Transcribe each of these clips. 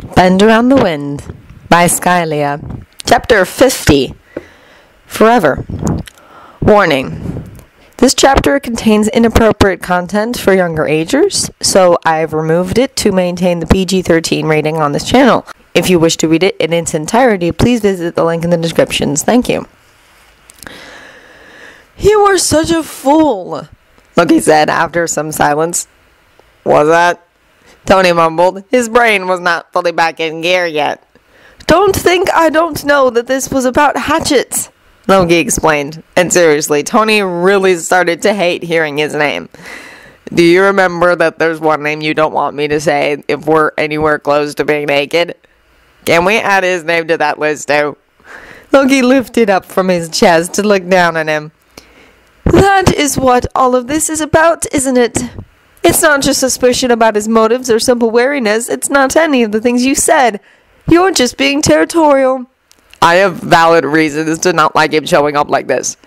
Bend Around the Wind by Skylia. Chapter 50. Forever. Warning. This chapter contains inappropriate content for younger agers, so I've removed it to maintain the PG-13 rating on this channel. If you wish to read it in its entirety, please visit the link in the descriptions. Thank you. You are such a fool, Loki said after some silence. What's that? Tony mumbled. His brain was not fully back in gear yet. Don't think I don't know that this was about hatchets, Loki explained. And seriously, Tony really started to hate hearing his name. Do you remember that there's one name you don't want me to say if we're anywhere close to being naked? Can we add his name to that list too? Loki lifted up from his chest to look down at him. That is what all of this is about, isn't it? It's not just suspicion about his motives or simple wariness. It's not any of the things you said. You're just being territorial. I have valid reasons to not like him showing up like this,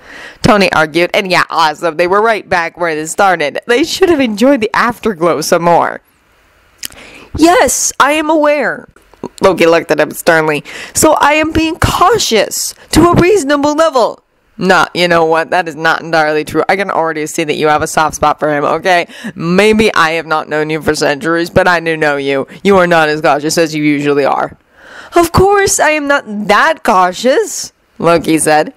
Tony argued. And yeah, awesome. They were right back where they started. They should have enjoyed the afterglow some more. Yes, I am aware. Loki looked at him sternly. So I am being cautious to a reasonable level. Nah, you know what? That is not entirely true. I can already see that you have a soft spot for him, okay? Maybe I have not known you for centuries, but I do know you. You are not as cautious as you usually are. Of course, I am not that cautious, Loki said.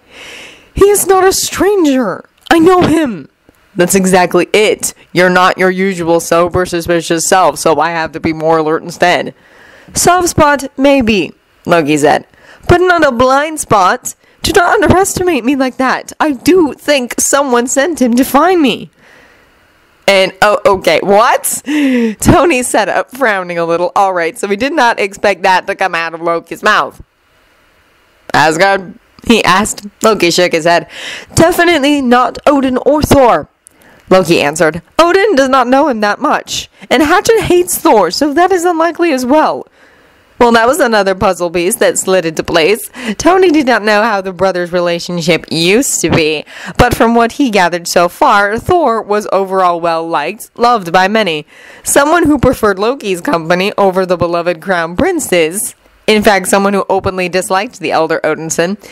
He is not a stranger. I know him. That's exactly it. You're not your usual sober, suspicious self, so I have to be more alert instead. Soft spot, maybe, Loki said, but not a blind spot. Do not underestimate me like that. I do think someone sent him to find me. And, oh, okay, what? Tony sat up, frowning a little. All right, so we did not expect that to come out of Loki's mouth. Asgard? He asked. Loki shook his head. Definitely not Odin or Thor, Loki answered. Odin does not know him that much, and Hatchet hates Thor, so that is unlikely as well. Well, that was another puzzle piece that slid into place. Tony did not know how the brothers' relationship used to be, but from what he gathered so far, Thor was overall well-liked, loved by many. Someone who preferred Loki's company over the beloved crown prince's. In fact, someone who openly disliked the elder Odinson.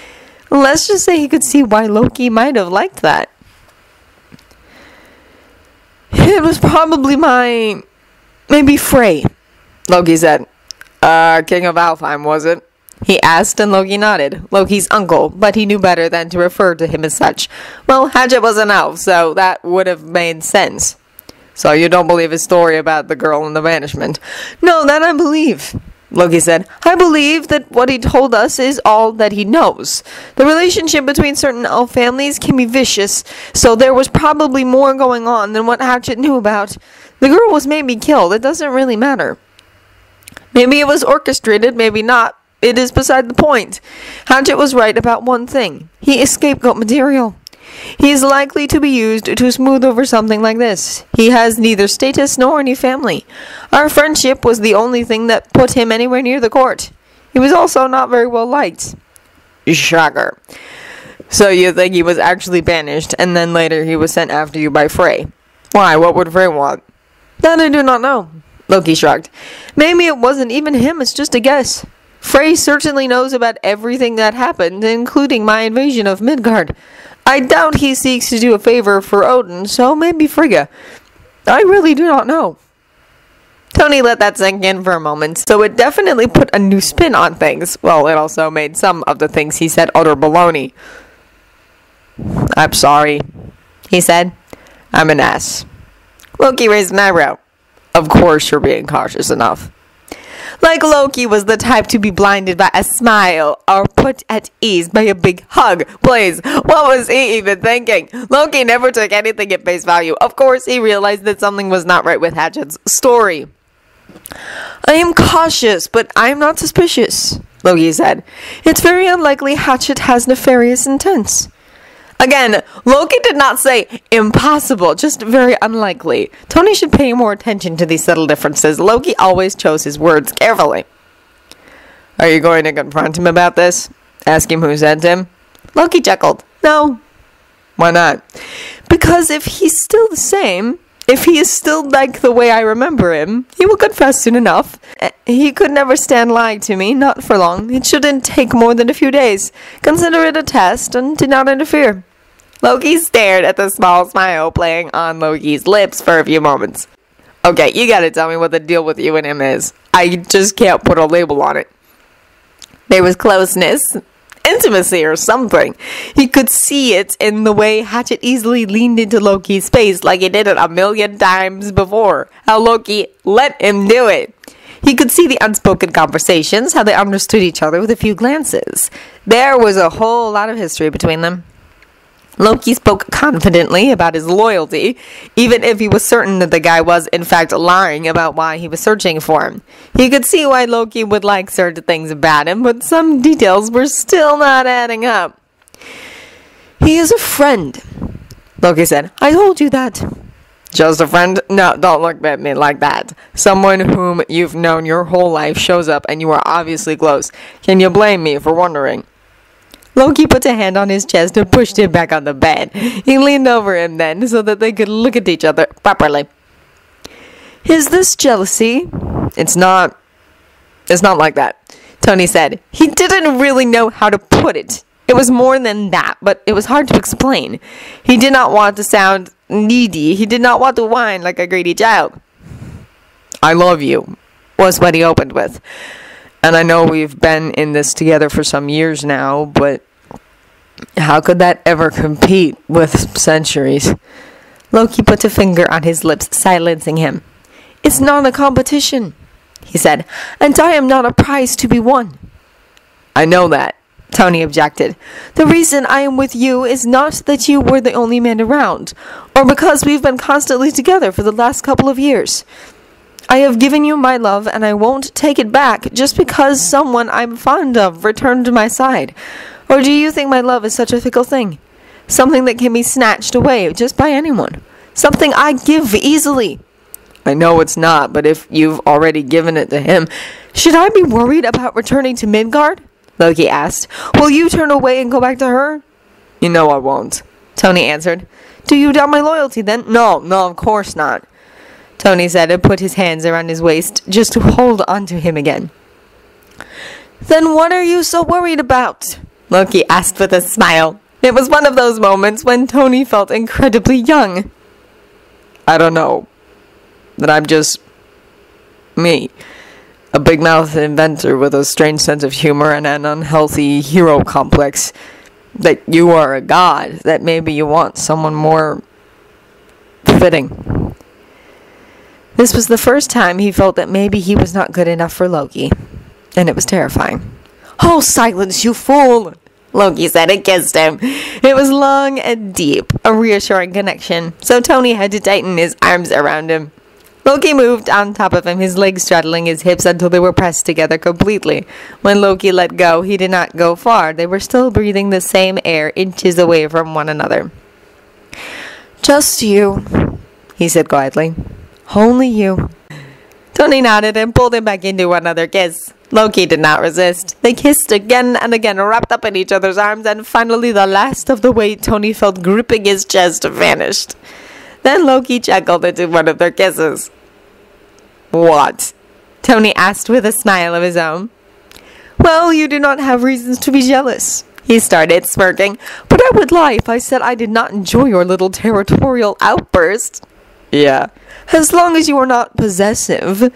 Let's just say he could see why Loki might have liked that. It was probably maybe Frey, Loki said. King of Alfheim, was it? He asked, and Loki nodded. Loki's uncle, but he knew better than to refer to him as such. Well, Hatchet was an elf, so that would have made sense. So you don't believe his story about the girl and the banishment? No, that I believe, Loki said. I believe that what he told us is all that he knows. The relationship between certain elf families can be vicious, so there was probably more going on than what Hatchet knew about. The girl was maybe killed. It doesn't really matter. Maybe it was orchestrated, maybe not. It is beside the point. Hatchet was right about one thing. He is scapegoat material. He is likely to be used to smooth over something like this. He has neither status nor any family. Our friendship was the only thing that put him anywhere near the court. He was also not very well liked. Shocker. So you think he was actually banished, and then later he was sent after you by Frey? Why, what would Frey want? That I do not know. Loki shrugged. Maybe it wasn't even him, it's just a guess. Frey certainly knows about everything that happened, including my invasion of Midgard. I doubt he seeks to do a favor for Odin, so maybe Frigga. I really do not know. Tony let that sink in for a moment, so it definitely put a new spin on things. Well, it also made some of the things he said utter baloney. I'm sorry, he said. I'm an ass. Loki raised an eyebrow. Of course you're being cautious enough. Like Loki was the type to be blinded by a smile or put at ease by a big hug. Please, what was he even thinking? Loki never took anything at face value. Of course, he realized that something was not right with Hatchet's story. I am cautious, but I am not suspicious, Loki said. It's very unlikely Hatchet has nefarious intents. Again, Loki did not say impossible, just very unlikely. Tony should pay more attention to these subtle differences. Loki always chose his words carefully. Are you going to confront him about this? Ask him who sent him? Loki chuckled. No. Why not? Because if he's still the same, if he is still like the way I remember him, he will confess soon enough. He could never stand lying to me, not for long. It shouldn't take more than a few days. Consider it a test and do not interfere. Loki stared at the small smile playing on Loki's lips for a few moments. Okay, you gotta tell me what the deal with you and him is. I just can't put a label on it. There was closeness, intimacy or something. He could see it in the way Hatchet easily leaned into Loki's face like he did it a million times before. How Loki let him do it. He could see the unspoken conversations, how they understood each other with a few glances. There was a whole lot of history between them. Loki spoke confidently about his loyalty, even if he was certain that the guy was, in fact, lying about why he was searching for him. He could see why Loki would like certain things about him, but some details were still not adding up. He is a friend, Loki said. I told you that. Just a friend? No, don't look at me like that. Someone whom you've known your whole life shows up and you are obviously close. Can you blame me for wondering? Loki put a hand on his chest and pushed him back on the bed. He leaned over him then so that they could look at each other properly. Is this jealousy? It's not like that, Tony said. He didn't really know how to put it. It was more than that, but it was hard to explain. He did not want to sound needy. He did not want to whine like a greedy child. I love you, was what he opened with. And I know we've been in this together for some years now, but how could that ever compete with centuries? Loki put a finger on his lips, silencing him. It's not a competition, he said, and I am not a prize to be won. I know that, Tony objected. The reason I am with you is not that you were the only man around, or because we've been constantly together for the last couple of years. I have given you my love, and I won't take it back just because someone I'm fond of returned to my side. Or do you think my love is such a fickle thing? Something that can be snatched away just by anyone. Something I give easily. I know it's not, but if you've already given it to him, should I be worried about returning to Midgard? Loki asked. Will you turn away and go back to her? You know I won't, Tony answered. Do you doubt my loyalty then? No, of course not. Tony said and put his hands around his waist just to hold onto him again. Then what are you so worried about? Loki asked with a smile. It was one of those moments when Tony felt incredibly young. I don't know. That I'm just me. A big-mouthed inventor with a strange sense of humor and an unhealthy hero complex. That you are a god. That maybe you want someone more fitting. This was the first time he felt that maybe he was not good enough for Loki. And it was terrifying. Oh, silence, you fool! Loki said and kissed him. It was long and deep, a reassuring connection, so Tony had to tighten his arms around him. Loki moved on top of him, his legs straddling his hips until they were pressed together completely. When Loki let go, he did not go far. They were still breathing the same air, inches away from one another. Just you, he said quietly. Only you. Tony nodded and pulled him back into another kiss. Loki did not resist. They kissed again and again, wrapped up in each other's arms, and finally the last of the weight Tony felt gripping his chest vanished. Then Loki chuckled into one of their kisses. What? Tony asked with a smile of his own. Well, you do not have reasons to be jealous, he started, smirking, but I would lie if I said I did not enjoy your little territorial outburst. Yeah. As long as you are not possessive.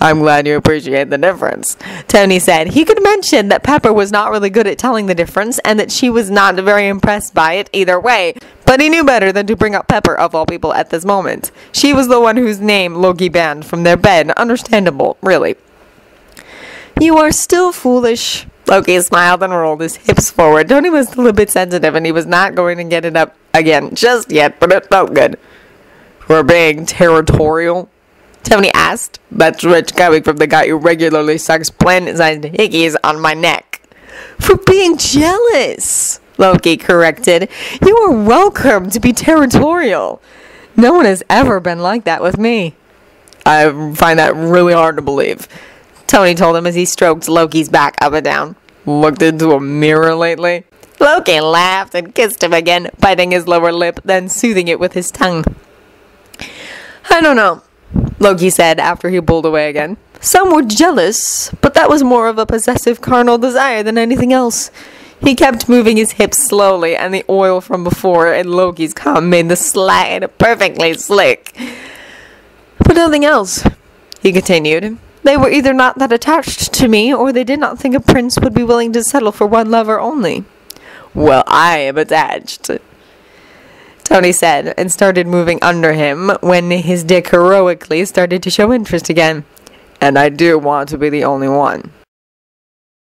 I'm glad you appreciate the difference, Tony said. He could mention that Pepper was not really good at telling the difference and that she was not very impressed by it either way, but he knew better than to bring up Pepper of all people at this moment. She was the one whose name Loki banned from their bed. Understandable, really. You are still foolish. Loki smiled and rolled his hips forward. Tony was still a bit sensitive and he was not going to get it up again just yet, but it felt good. For being territorial? Tony asked. That's rich coming from the guy who regularly sucks planet-sized hickeys on my neck. For being jealous, Loki corrected. You are welcome to be territorial. No one has ever been like that with me. I find that really hard to believe, Tony told him as he stroked Loki's back up and down. Looked into a mirror lately? Loki laughed and kissed him again, biting his lower lip, then soothing it with his tongue. I don't know, Loki said after he pulled away again. Some were jealous, but that was more of a possessive carnal desire than anything else. He kept moving his hips slowly, and the oil from before in Loki's cum made the slide perfectly slick. But nothing else, he continued. They were either not that attached to me, or they did not think a prince would be willing to settle for one lover only. Well, I am attached, Tony said, and started moving under him when his dick heroically started to show interest again. And I do want to be the only one.